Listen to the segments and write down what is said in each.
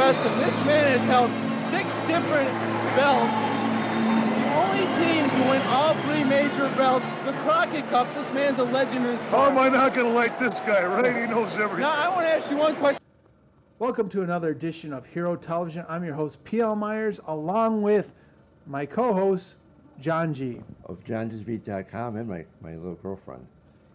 impressive. This man has held 6 different belts. The only team to win all 3 major belts. The Crockett Cup, this man's a legend in his sport. How am I not going to like this guy, right? He knows everything. Now, I want to ask you one question. Welcome to another edition of Hero Television. I'm your host, P.L. Myers, along with my co-host, Johngy. Of JohnGysBeat.com and my little girlfriend.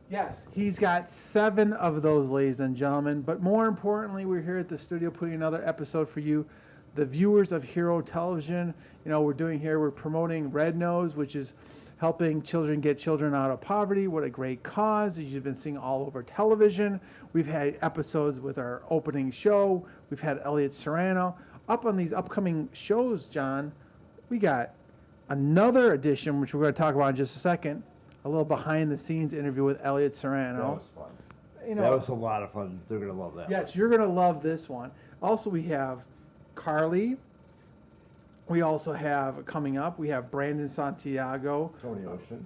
Yes, he's got 7 of those, ladies and gentlemen. But more importantly, we're here at the studio putting another episode for you, the viewers of Hero Television. You know, we're promoting Red Nose, which is helping get children out of poverty. What a great cause, as you've been seeing all over television. We've had episodes with our opening show. We've had Elliott Serrano. Up on these upcoming shows, John, we got another edition, which we're going to talk about in just a second, a little behind-the-scenes interview with Elliott Serrano. That was fun. That was a lot of fun. They're going to love that. Yes, you're going to love this one. Also, we have Carly. We also have, coming up, we have Brandon Santiago.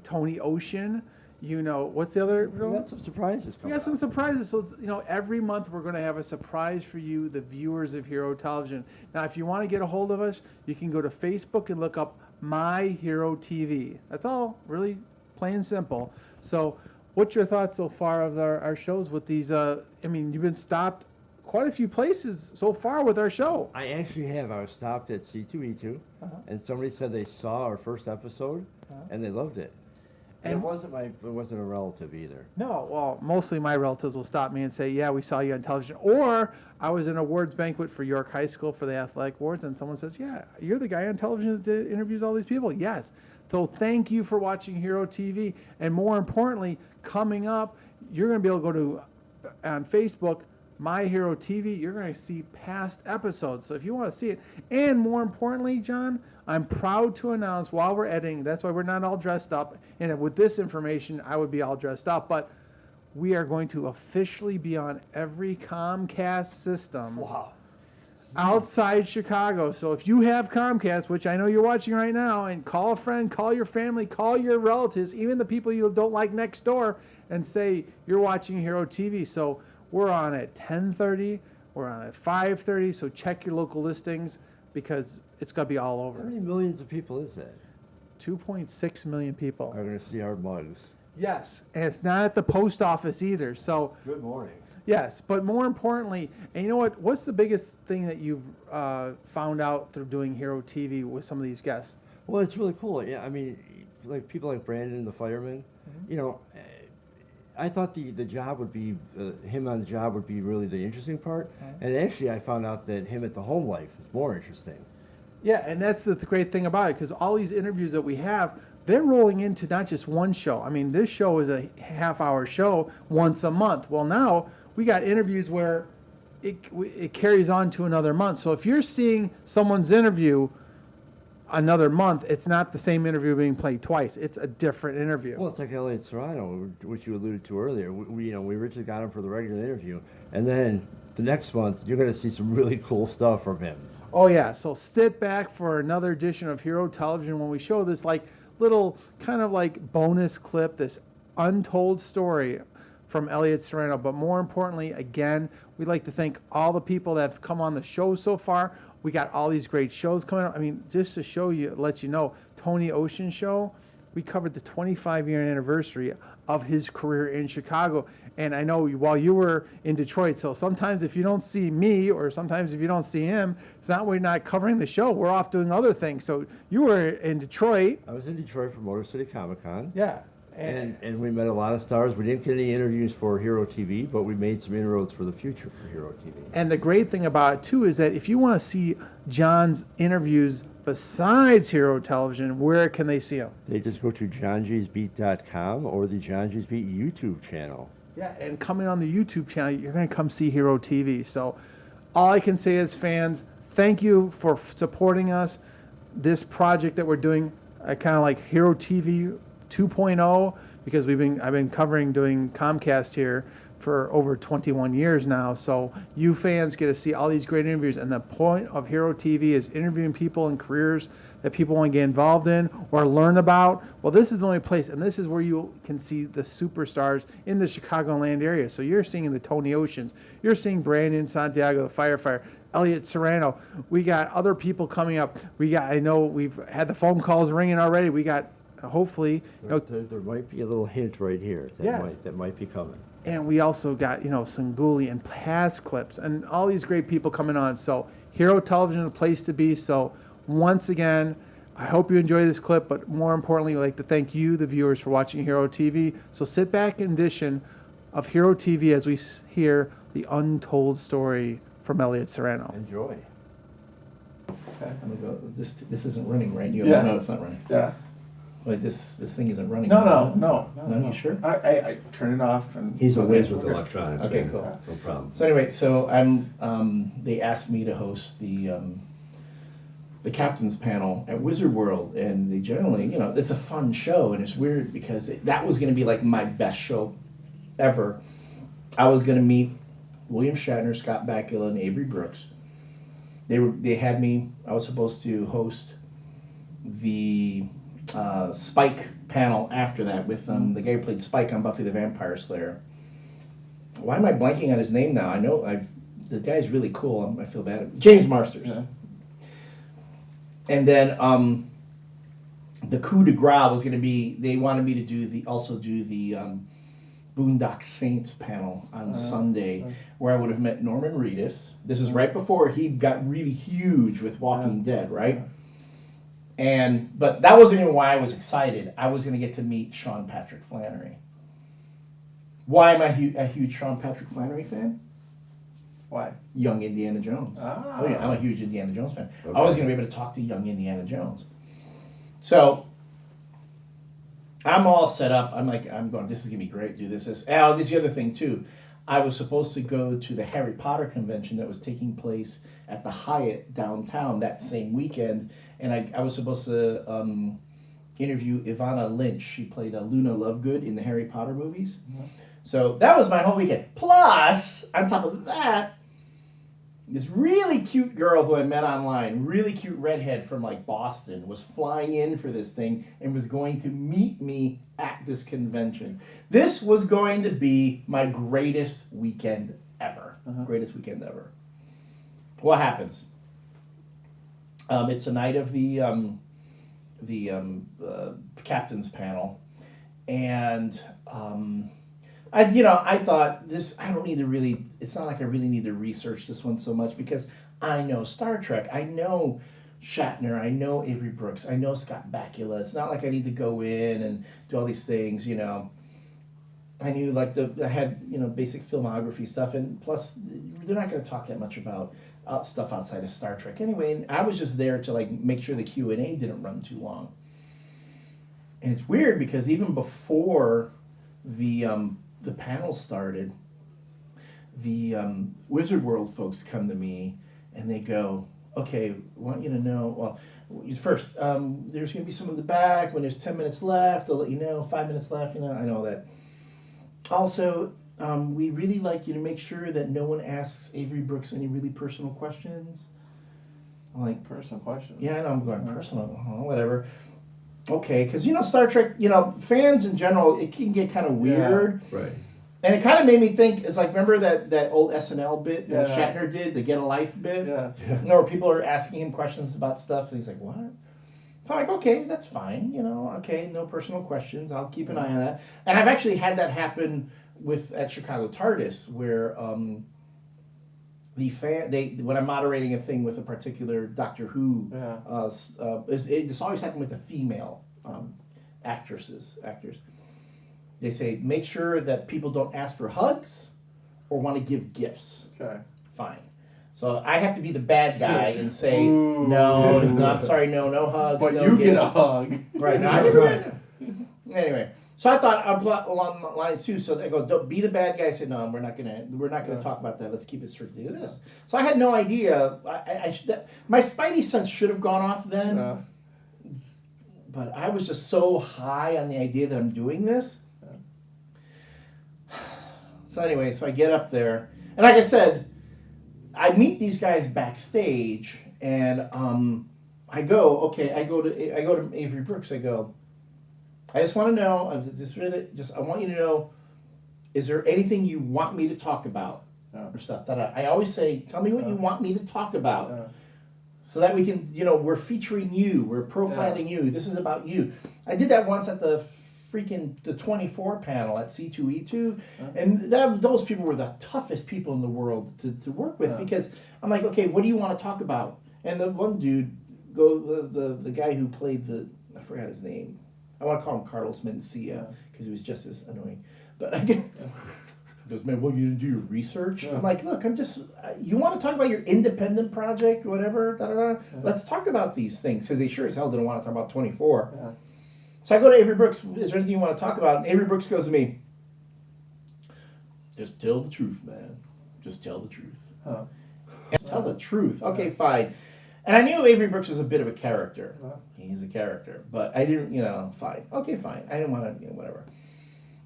Tony Ocean. You know, what's the other? We got some surprises coming. We got some surprises. So, every month we're going to have a surprise for you, the viewers of Hero Television. Now, if you want to get a hold of us, you can go to Facebook and look up My Hero TV. That's all, really plain and simple. So, what's your thoughts so far of our shows with these? You've been stopped quite a few places so far with our show. I actually have. I was stopped at C2E2, and somebody said they saw our first episode, and they loved it. And it wasn't a relative either. No, well, mostly my relatives will stop me and say, yeah, we saw you on television. Or I was in an awards banquet for York High School for the athletic awards, and someone says, yeah, you're the guy on television that interviews all these people. Yes. So thank you for watching Hero TV. And more importantly, coming up, you're going to be able to go to, on Facebook, My Hero TV. You're going to see past episodes. So if you want to see it, and more importantly, John, I'm proud to announce while we're editing, that's why we're not all dressed up, and with this information, I would be all dressed up, but we are going to officially be on every Comcast system outside Chicago. So if you have Comcast, which I know you're watching right now, and call a friend, call your family, call your relatives, even the people you don't like next door, and say you're watching Hero TV. So we're on at 10:30, we're on at 5:30, so check your local listings because it's going to be all over. How many millions of people is that? 2.6 million people Are going to see our mugs. Yes, and it's not at the post office either. So good morning. Yes, but more importantly, and you know what? What's the biggest thing that you've found out through doing Hero TV with some of these guests? Well, it's really cool. Yeah, I mean, like people like Brandon, the fireman. I thought the job would be him on the job would be really the interesting part, and actually I found out that him at the home life is more interesting. Yeah, and that's the great thing about it, because all these interviews that we have, they're rolling into not just one show. I mean, this show is a half-hour show once a month. Well, now we got interviews where it carries on to another month. So if you're seeing someone's interview another month, it's not the same interview being played twice. It's a different interview. Well, it's like Elliott Serrano, which you alluded to earlier. We originally got him for the regular interview, and then the next month you're going to see some really cool stuff from him. Oh yeah, so sit back for another edition of Hero Television when we show this little kind of bonus clip, this untold story from Elliott Serrano. But more importantly, again, we'd like to thank all the people that have come on the show so far. We got all these great shows coming up. I mean, just to show you, let you know, Tony Ocean show, we covered the 25-year anniversary of his career in Chicago. And I know while you were in Detroit, so sometimes if you don't see me or sometimes if you don't see him, it's not we're not covering the show. We're off doing other things. So you were in Detroit. I was in Detroit for Motor City Comic Con. Yeah. And we met a lot of stars. We didn't get any interviews for Hero TV, but we made some inroads for the future for Hero TV. And the great thing about it, too, is that if you want to see John's interviews besides Hero Television, where can they see them? They just go to JohnGysBeat.com or the Johngy's Beat YouTube channel. Yeah, and coming on the YouTube channel, you're going to come see Hero TV. So all I can say is, fans, thank you for supporting us. This project that we're doing, I kind of like Hero TV 2.0, because I've been covering doing Comcast here for over 21 years now. So you fans get to see all these great interviews, and the point of Hero TV is interviewing people in careers that people want to get involved in or learn about. Well, this is the only place, and this is where you can see the superstars in the Chicagoland area. So you're seeing the Tony Oceans, you're seeing Brandon Santiago, the firefighter, Elliott, Serrano. We got other people coming up. I know we've had the phone calls ringing already. We got, hopefully, There might be a little hint right here that might be coming. and we also got, Sanguli and past clips and all these great people coming on. So Hero Television is a place to be. So once again, I hope you enjoy this clip, but more importantly, I'd like to thank you, the viewers, for watching Hero TV. So sit back in edition of Hero TV as we hear the untold story from Elliott Serrano. Enjoy. Okay, I'm gonna go. This isn't running, right? Yeah. No, it's not running. Yeah. Wait, this thing isn't running. No. No, you sure? I turn it off and. He's a whiz Okay. with electronics. Okay, man. cool. No problem. So anyway, they asked me to host the captain's panel at Wizard World, and they generally, it's a fun show, and it's weird because that was going to be like my best show ever. I was going to meet William Shatner, Scott Bakula, and Avery Brooks. They had me. I was supposed to host the Spike panel after that with the guy who played Spike on Buffy the Vampire Slayer. Why am I blanking on his name now? I know the guy's really cool. I feel bad. James Marsters. Yeah. And then the coup de grace was going to be. They wanted me to do the Boondock Saints panel on Sunday, where I would have met Norman Reedus. This is right before he got really huge with Walking Dead, right? But that wasn't even why I was excited. I was going to get to meet Sean Patrick Flannery. Why am I a huge Sean Patrick Flannery fan? Why? Young Indiana Jones. Ah. Oh yeah, I'm a huge Indiana Jones fan. Okay. I was going to be able to talk to young Indiana Jones. So I'm all set up. I'm going, this is going to be great. Do this. Oh, there's the other thing too. I was supposed to go to the Harry Potter convention that was taking place at the Hyatt downtown that same weekend. And I was supposed to interview Ivana Lynch. She played Luna Lovegood in the Harry Potter movies. Mm-hmm. So that was my whole weekend. Plus, on top of that, this really cute girl who I met online, really cute redhead from like Boston, was flying in for this thing and was going to meet me at this convention. This was going to be my greatest weekend ever. Greatest weekend ever. What happens? It's a night of the captain's panel, and I thought this. I don't need to really. It's not like I really need to research this one so much because I know Star Trek. I know Shatner. I know Avery Brooks. I know Scott Bakula. It's not like I need to go in and do all these things. I knew I had basic filmography stuff, and plus they're not going to talk that much about stuff outside of Star Trek anyway. And I was just there to make sure the Q&A didn't run too long. And it's weird because even before the panel started, the Wizard World folks come to me and they go, okay, I want you to know, well, first, there's going to be some in the back. When there's 10 minutes left, I'll let you know, 5 minutes left, I know that. Also, we really like you to make sure that no one asks Avery Brooks any really personal questions. I'm like, Personal questions. yeah, I know I'm going personal, whatever. Okay, because Star Trek, fans in general, it can get kind of weird. Yeah. Right. And it kind of made me think, it's like, remember that old SNL bit that Yeah. Shatner did, the Get a Life bit? Yeah. Where people are asking him questions about stuff, and he's like, what? I'm like, okay, that's fine, okay, no personal questions, I'll keep an eye on that. And I've actually had that happen at Chicago TARDIS, where when I'm moderating a thing with a particular Doctor Who, this always happened with the female actors. They say, make sure that people don't ask for hugs or want to give gifts. Okay. Fine. So I have to be the bad guy and say, Ooh. no, I'm sorry, no hugs, But no you gifts. get a hug. Right, now I never got Anyway, so I thought I'd plot along the lines too. So they go, don't be the bad guy. I said, no, we're not gonna talk about that. Let's keep it strictly to this. So I had no idea. My spidey sense should have gone off then. Yeah. But I was just so high on the idea that I'm doing this. So anyway, so I get up there, and like I said, I meet these guys backstage, and I go to Avery Brooks. I go, I just want to know, I want you to know, is there anything you want me to talk about? Yeah. or stuff. I always say, tell me what you want me to talk about. So that we can, we're featuring you, we're profiling you, this is about you. I did that once at the 24 panel at C2E2, and those people were the toughest people in the world to work with, because I'm like, okay, what do you want to talk about? And the one dude, the guy who played I forgot his name. I want to call him Carlos Mencia, because he was just as annoying. But I get... He goes, man, well, you didn't do your research? I'm like, look, you want to talk about your independent project, whatever, let's talk about these things. Because they sure as hell didn't want to talk about 24. So I go to Avery Brooks, is there anything you want to talk about? And Avery Brooks goes to me, just tell the truth, man. Just tell the truth. Tell the truth. Okay, fine. And I knew Avery Brooks was a bit of a character. He's a character. But I didn't, fine. Okay, fine. I didn't want to, whatever.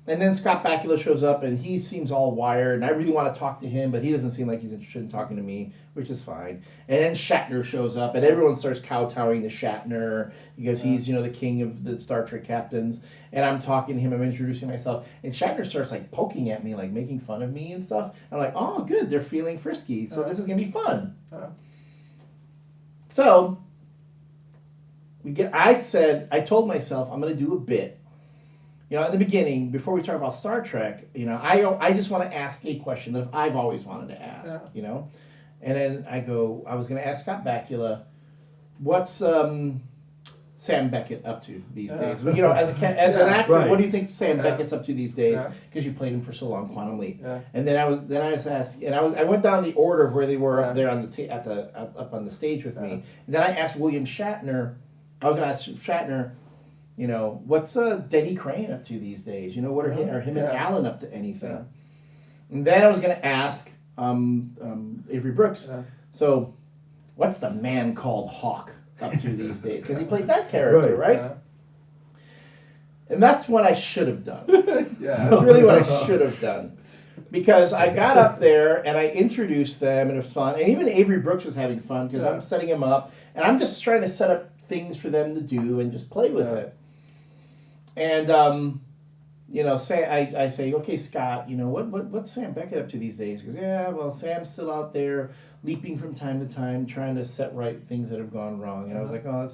And then Scott Bakula shows up, and he seems all wired, and I really want to talk to him, but he doesn't seem like he's interested in talking to me, which is fine. And then Shatner shows up, and everyone starts kowtowing to Shatner, because he's, the king of the Star Trek captains. And I'm talking to him, I'm introducing myself, and Shatner starts, poking at me, making fun of me and stuff. I'm like, oh, good, they're feeling frisky, so this is going to be fun. So, I told myself, I'm going to do a bit. In the beginning, before we talk about Star Trek, I just want to ask a question that I've always wanted to ask, And then I was going to ask Scott Bakula, what's Sam Beckett up to these days? As an actor, what do you think Sam Beckett's up to these days? Because you played him for so long, Quantum Leap. And then I was asked, and I went down the order of where they were up there on up on the stage with me. And then I asked William Shatner. I was going to ask Shatner, what's Denny Crane up to these days? What are him and Alan up to anything? And then I was going to ask Avery Brooks, so what's the man called Hawk up to these days? Because he played that character, right? And that's what I should have done. That's really what I should have done. Because I got up there and I introduced them, and it was fun. And even Avery Brooks was having fun, because I'm setting him up, and I'm just trying to set up things for them to do and just play with it. And I say, okay, Scott, what's Sam Beckett up to these days? He goes, yeah, well, Sam's still out there leaping from time to time, trying to set right things that have gone wrong. And I was like, oh,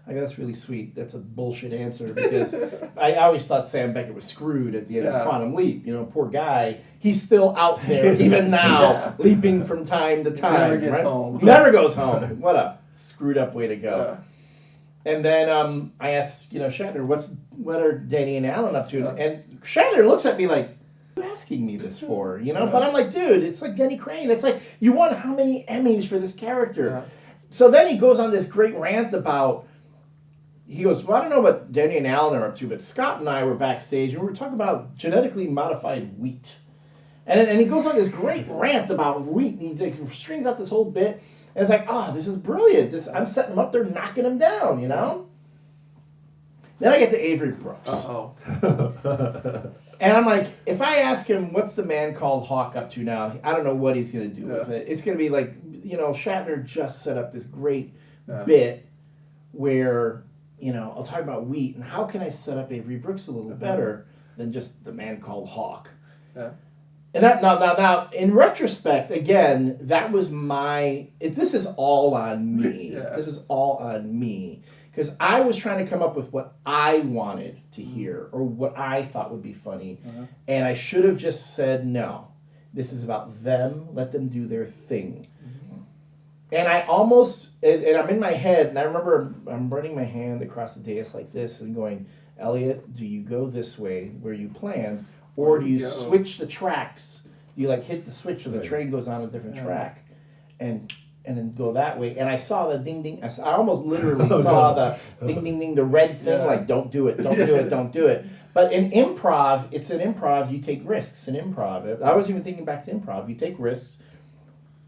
that's really sweet. That's a bullshit answer, because I always thought Sam Beckett was screwed at the end of Quantum Leap. Poor guy. He's still out there even now, leaping from time to time. Never gets home. Never goes home. What a screwed up way to go. And then I asked, Shatner, what are Danny and Alan up to? And Shatner looks at me like, what are you asking me this for? But I'm like, dude, it's like Denny Crane. It's like, you won how many Emmys for this character? So then he goes on this great rant about, he goes, well, I don't know what Danny and Alan are up to, but Scott and I were backstage, and we were talking about genetically modified wheat. And he goes on this great rant about wheat, and he strings out this whole bit. And it's like, oh, this is brilliant. I'm setting him up there, knocking him down, Then I get to Avery Brooks. And I'm like, if I ask him, what's the man called Hawk up to now? I don't know what he's going to do with it. It's going to be like, Shatner just set up this great bit where, I'll talk about wheat. And how can I set up Avery Brooks a little better than just the man called Hawk? And now, in retrospect, again, that was this is all on me. This is all on me. Because I was trying to come up with what I wanted to hear, or what I thought would be funny. And I should have just said, no, this is about them. Let them do their thing. And I almost, and I'm in my head, and I remember I'm running my hand across the dais like this and going, Elliott, do you go this way where you planned? Or do you switch the tracks? You hit the switch so the train goes on a different track, and then go that way. And I saw the ding ding. I almost literally saw the ding ding ding, the red thing. Don't do it, don't do it, don't do it. But in improv, it's an improv. You take risks in improv. I was even thinking back to improv. You take risks.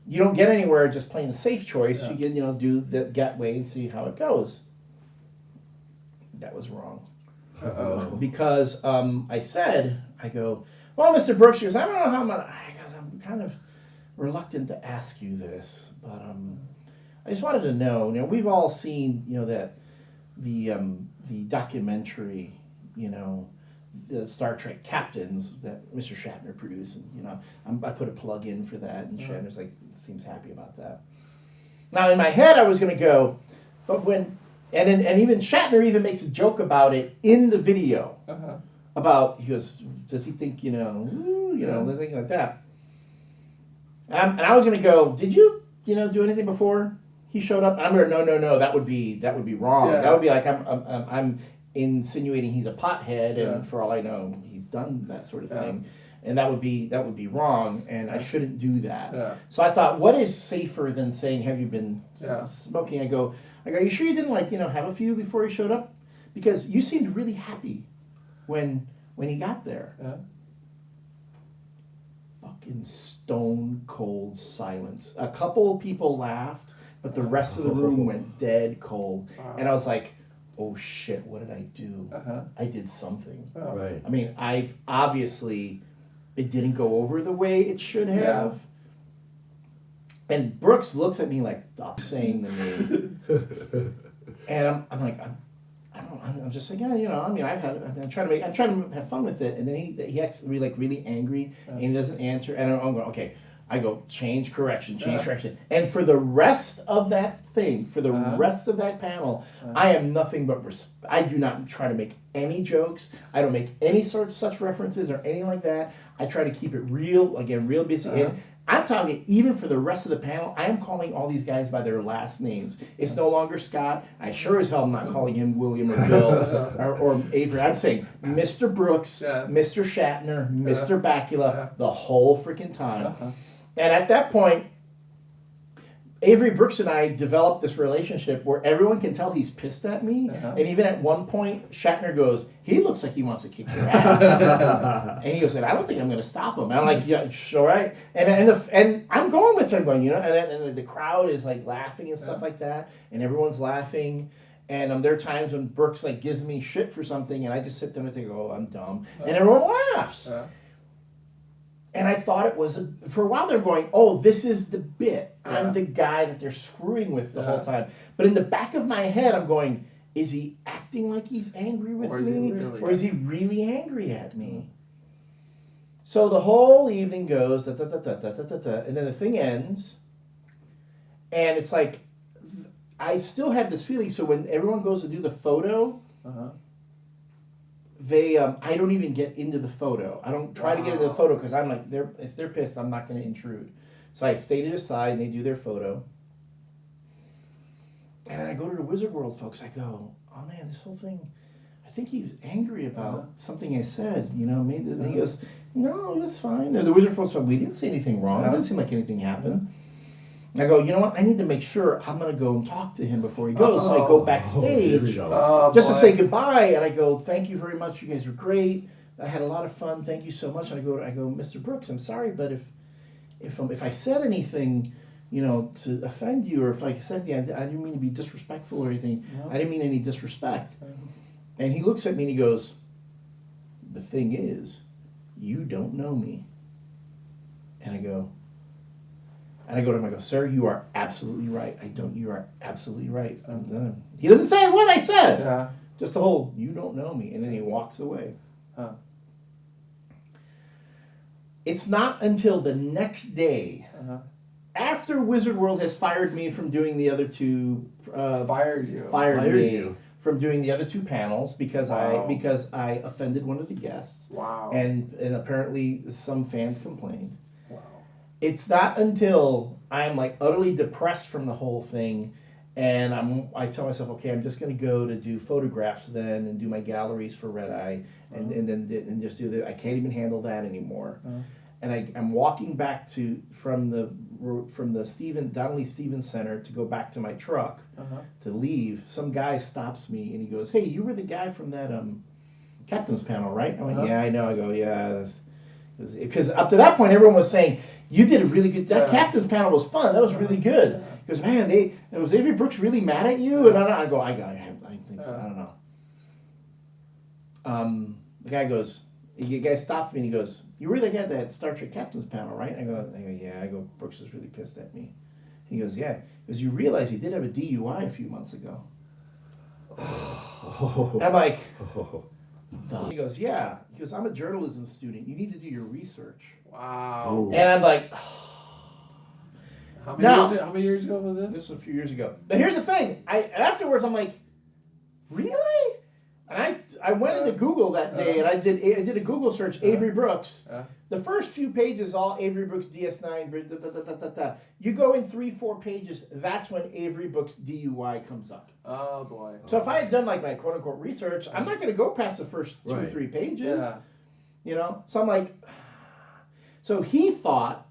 You don't get anywhere just playing the safe choice. You get do the get way and see how it goes. That was wrong. Because I go, well, Mr. Brooks, I don't know how much, I'm kind of reluctant to ask you this, but I just wanted to know, we've all seen, that the documentary, the Star Trek captains that Mr. Shatner produced, and you know, I put a plug in for that, and Shatner's like seems happy about that. Now in my head, I was going to go, but when and even Shatner even makes a joke about it in the video about he goes, does he think you know, thing like that. And I was going to go, did you do anything before he showed up? And I'm going, no, that would be wrong. Yeah. That would be like I'm insinuating he's a pothead, and for all I know, he's done that sort of thing, and that would be wrong, and I shouldn't do that. Yeah. So I thought, what is safer than saying, "Have you been smoking?" I go, are you sure you didn't have a few before he showed up? Because you seemed really happy when he got there. Yeah. Fucking stone cold silence. A couple of people laughed, but the rest of the room went dead cold, and I was like, oh shit, what did I do? I did something. Right. I mean, I've obviously, it didn't go over the way it should have. Yeah. And Brooks looks at me like, stop saying the name. And I'm like, I'm just like, yeah, I mean, I'm trying to have fun with it. And then he acts really angry, and he doesn't answer. And I'm going, okay. I go, change correction. And for the rest of that thing, for the rest of that panel, I am nothing but I do not try to make any jokes. I don't make any such references or anything like that. I try to keep it real busy. And I'm talking, even for the rest of the panel, I am calling all these guys by their last names. It's no longer Scott. I sure as hell am not calling him William or Bill or Avery. I'm saying Mr. Brooks, Mr. Shatner, Mr. Bakula, the whole freaking time. And at that point, Avery Brooks and I developed this relationship where everyone can tell he's pissed at me. And even at one point, Shatner goes, he looks like he wants to kick your ass. And he goes, I don't think I'm going to stop him. And I'm like, yeah, sure, right. And I'm going with him, and the crowd is like laughing and stuff like that. And everyone's laughing. And there are times when Brooks gives me shit for something, and I just sit there and think, oh, I'm dumb. And everyone laughs. And I thought it was, for a while they're going, oh, this is the bit. I'm the guy that they're screwing with the whole time. But in the back of my head, I'm going, is he acting like he's angry with me? Or is he really angry at me? So the whole evening goes, and then the thing ends. And it's like, I still have this feeling, so when everyone goes to do the photo, I don't even get into the photo. I don't try to get into the photo because I'm like, if they're pissed, I'm not going to intrude. So I stayed it aside, and they do their photo. And then I go to the Wizard World folks. I go, oh man, this whole thing, I think he was angry about something I said. Maybe. And he goes, no, it was fine. The Wizard folks go, we didn't say anything wrong. It didn't seem like anything happened. I go, you know what? I need to make sure I'm going to go and talk to him before he goes. So I go backstage just to say goodbye. And I go, thank you very much. You guys were great. I had a lot of fun. Thank you so much. And I go, Mr. Brooks, I'm sorry, but if I said anything, to offend you, or if I said, I didn't mean to be disrespectful or anything. No. I didn't mean any disrespect. And he looks at me and he goes, the thing is, you don't know me. And I go to him, I go, sir, you are absolutely right. You are absolutely right. And then he doesn't say what I said. Just the whole, you don't know me. And then he walks away. It's not until the next day, after Wizard World has fired me from doing the other two, fired me from doing the other two panels because I offended one of the guests. Wow. And apparently some fans complained. It's not until I'm utterly depressed from the whole thing, and I tell myself, okay, I'm just going to go to do photographs then and do my galleries for Red Eye, and just do that. I can't even handle that anymore. And I'm walking back from the Donnelly Stevens Center to go back to my truck to leave. Some guy stops me and he goes, "Hey, you were the guy from that captain's panel, right?" I went, "Yeah, I know." I go, "Yeah," because up to that point everyone was saying, you did a really good. That captain's panel was fun. That was really good. He goes, man, was Avery Brooks really mad at you? And I go, I think so. I don't know. The guy stops me and he goes, you were the guy at that Star Trek captain's panel, right? I go, yeah. I go, Brooks was really pissed at me. He goes, yeah. He goes, you realize he did have a DUI a few months ago. I'm like, He goes, yeah. He goes, I'm a journalism student. You need to do your research. Wow. And I'm like, How many, No. how many years ago was this? this was a few years ago. But here's the thing. Afterwards, I'm like, really? And I went into Google that day and I did a Google search, Avery Brooks. The first few pages, all Avery Brooks DS9. You go in 3-4 pages, that's when Avery Brooks DUI comes up. Oh boy. So if I had done like my quote unquote research, I'm not going to go past the first 2 or Right. 3 pages. Yeah. You know? So I'm like, so he thought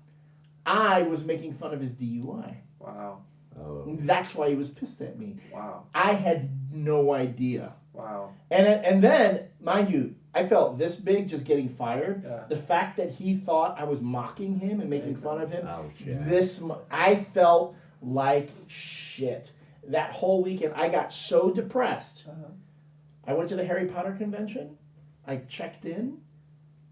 I was making fun of his DUI. Wow. Oh. That's why he was pissed at me. Wow. I had no idea. Wow. And then, mind you, I felt this big just getting fired. Yeah. The fact that he thought I was mocking him and making fun of him. Ouch, yeah. I felt like shit. That whole weekend, I got so depressed. I went to the Harry Potter convention. I checked in.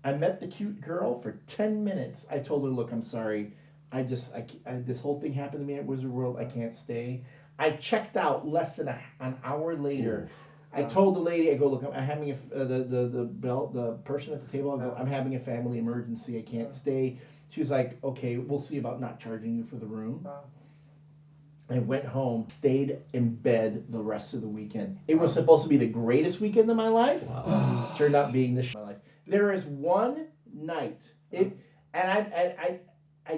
I met the cute girl for 10 minutes. I told her, look, I'm sorry. This whole thing happened to me at Wizard World. I can't stay. I checked out less than an hour later. I told the lady, I go, look, I'm having the person at the table, I go, I'm having a family emergency. I can't stay. She was like, okay, we'll see about not charging you for the room. Wow. I went home, stayed in bed the rest of the weekend. It was supposed to be the greatest weekend of my life. Wow. Turned out being the shit of my life. There is one night, and I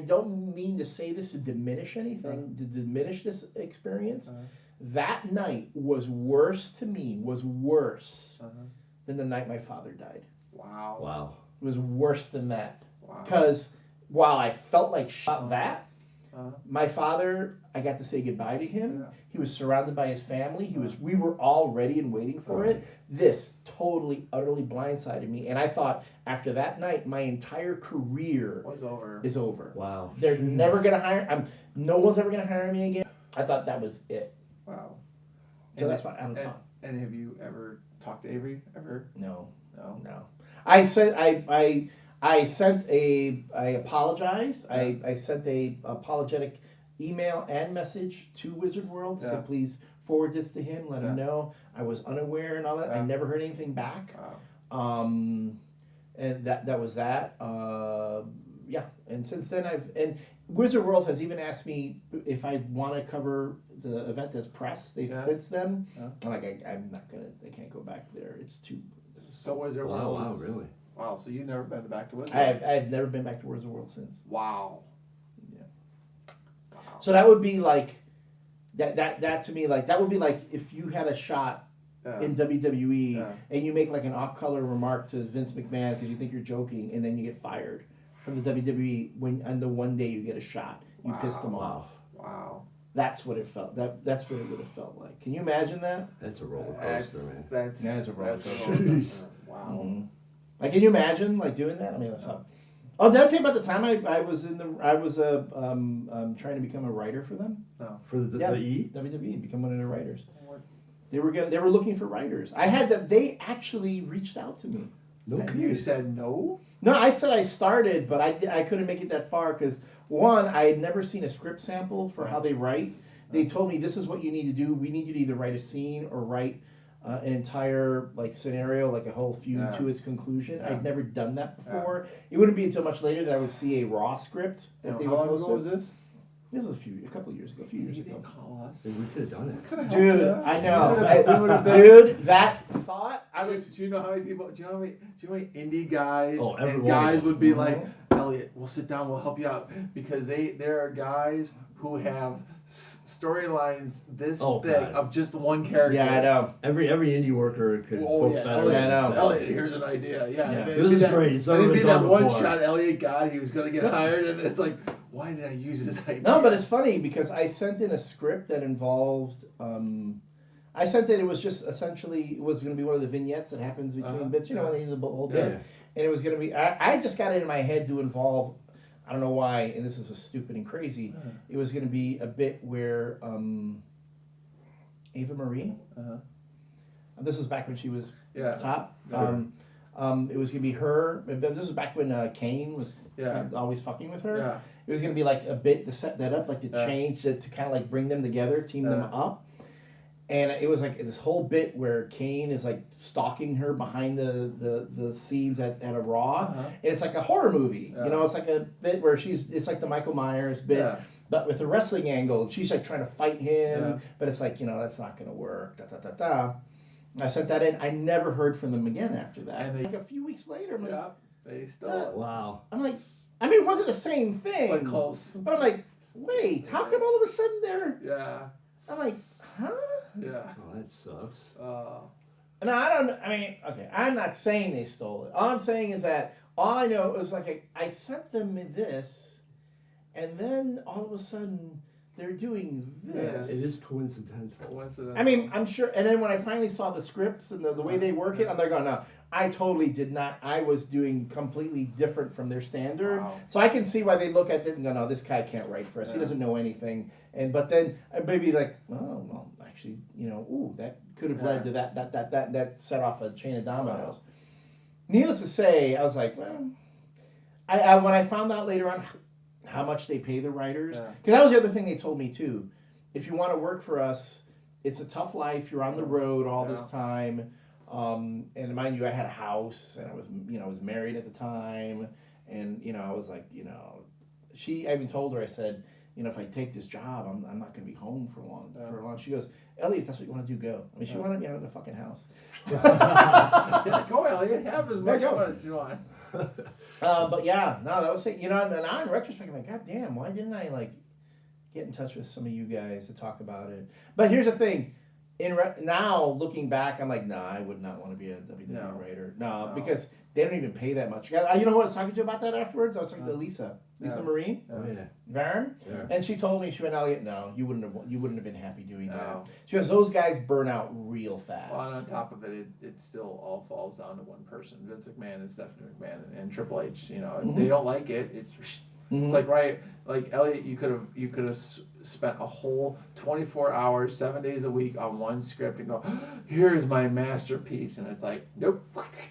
don't mean to say this to diminish anything, to diminish this experience. That night was worse to me, than the night my father died. Wow. Wow. It was worse than that. Wow. Because while I felt like shit about that, my father, I got to say goodbye to him. Yeah. He was surrounded by his family. We were all ready and waiting for it. This totally, utterly blindsided me. And I thought, after that night, my entire career Was over. is over. Wow. They're never going to hire, no one's ever going to hire me again. I thought that was it. Wow. So that's why I don't talk. And have you ever talked to Avery? Ever? No. No. No. I sent I apologized. I sent a apologetic email and message to Wizard World to say, please forward this to him, let him know. I was unaware and all that. I never heard anything back. Wow. And that was that. Yeah. And since then Wizard World has even asked me if I want to cover the event as press. They've since then. I'm like, I'm not gonna. I can't go back there. It's too. So Wizard World. Wow, really? Wow. So you've never been back to Wizard? I've never been back to Wizard World since. Wow. Yeah. Wow. So that would be like that to me, like that would be like if you had a shot in WWE and you make like an off-color remark to Vince McMahon because you think you're joking, and then you get fired from the WWE on the one day you get a shot. You pissed them off. Wow. That's what it felt. That's what it would have felt like. Can you imagine that? That's a roller coaster, man. That's a roller coaster. Wow. Mm-hmm. Like, can you imagine like doing that? I mean, that's how. Oh, did I tell you about the time I was trying to become a writer for them? No. For the E? WWE, become one of their writers. They were looking for writers. They actually reached out to me. No And kidding. you said no? No, I said I started, but I couldn't make it that far because one, I had never seen a script sample for how they write. They told me this is what you need to do. We need you to either write a scene or write an entire like scenario, like a whole feud to its conclusion. I'd never done that before. It wouldn't be until much later that I would see a raw script that they How would long post. ago was this? This was a couple of years ago, a few years You ago. didn't call us. We could have done it. Could've helped Dude, you. I know. We would've been- Dude, that thought I was. Do you know how many people? Do you know how many indie guys Oh, every and one of guys them. would be like, Elliott, we'll sit down, we'll help you out, because there are guys who have storylines this thick God. of just one character. Yeah, I know. Every indie worker could book better Elliott, than I know. Elliott, here's an idea. Yeah, Yeah. and This it'd be is that, great. It's and never it'd be been that done one before. shot Elliott got. He was gonna get hired, and it's like, why did I use this idea? No, but it's funny because I sent in a script that involved. I sent that it was just essentially it was going to be one of the vignettes that happens between bits. You know, when they do the whole bit, and it was going to be. I just got it in my head to involve. I don't know why, and this is stupid and crazy. It was going to be a bit where Ava Marie. This was back when she was top. It was gonna be her. This was back when Kane was kind of always fucking with her. Yeah. It was gonna be like a bit to set that up, like to change to kind of like bring them together, team them up. And it was like this whole bit where Kane is like stalking her behind the scenes at a Raw. And it's like a horror movie. You know, it's like a bit where it's like the Michael Myers bit, but with a wrestling angle. She's like trying to fight him, but it's like, that's not going to work. Da, da, da, da. I sent that in. I never heard from them again after that. And like a few weeks later, I'm like, they still. Wow. I'm like, I mean, it wasn't the same thing. But close. But I'm like, wait, how come all of a sudden they're... Yeah. I'm like, huh? Yeah. Oh, that sucks. No, I'm not saying they stole it. All I'm saying is that all I know is like I sent them this, and then all of a sudden they're doing this. It is coincidental. I mean, I'm sure. And then when I finally saw the scripts and the way they work it, I'm there going, no, I totally did not. I was doing completely different from their standard. Wow. So I can see why they look at it and go, no, this guy can't write for us. He doesn't know anything. But then maybe like, oh, well, actually, that could have led to that set off a chain of dominoes. Wow. Needless to say, I was like, well, I when I found out later on how much they pay the writers, because that was the other thing they told me too. If you want to work for us, it's a tough life. You're on the road all this time. And mind you, I had a house, and I was married at the time, and I was like, I even told her, I said, if I take this job, I'm not going to be home for long. She goes, Elliott, if that's what you want to do, go. I mean, she wanted me out of the fucking house. Go, Elliott. Have as much fun as you want. But yeah, no, that was it. And now in retrospect, I'm like, God damn, why didn't I get in touch with some of you guys to talk about it? But here's the thing. Now looking back, I'm like, nah, I would not want to be a WWE writer. No, because they don't even pay that much. You know who I was talking to about that afterwards? I was talking to Lisa Marie, Varen, and she told me, she went, Elliott, no, you wouldn't have been happy doing that. She goes, those guys burn out real fast. Well, and on top of it, it still all falls down to one person. Vince McMahon is Stephanie McMahon, and Triple H. If they don't like it, it's like Elliott, you could have spent a whole 24 hours, 7 days a week on one script and go, here's my masterpiece, and it's like, nope.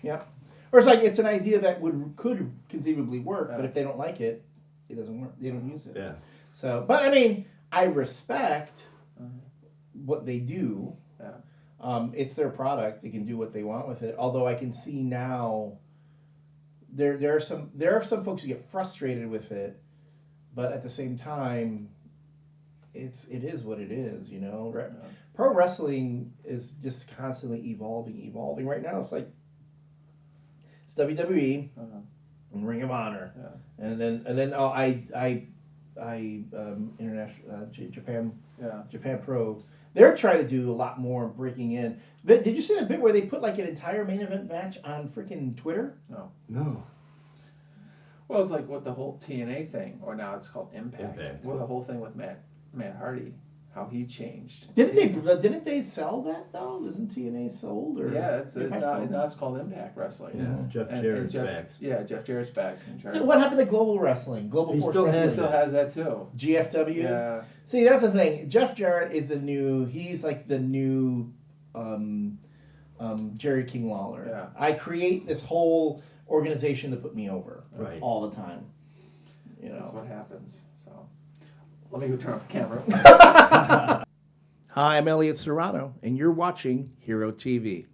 Yep. Or it's like it's an idea that could conceivably work, but if they don't like it, it doesn't work. They don't use it. Yeah. So, but I mean, I respect what they do. Yeah. It's their product. They can do what they want with it. Although I can see now, there are some folks who get frustrated with it, but at the same time, it is what it is. Pro wrestling is just constantly evolving. Right now, it's like it's WWE and Ring of Honor, and then international Japan Pro. They're trying to do a lot more breaking in. But did you see that bit where they put like an entire main event match on freaking Twitter? No. Well, it's like with the whole TNA thing, or now it's called Impact. Well, the whole thing with Matt Hardy, how he changed. Didn't they sell that though? Isn't TNA sold? Or now it's called Impact Wrestling. Yeah, Jeff Jarrett's back. Yeah, Jeff Jarrett's back. So what happened to Global Wrestling? Global Force Wrestling? He still has that too. GFW? Yeah. See, that's the thing. Jeff Jarrett is he's like the new Jerry King Lawler. Yeah. I create this whole organization to put me over all the time. That's what happens. So let me go turn off the camera. Hi, I'm Elliott Serrano, and you're watching Hero TV.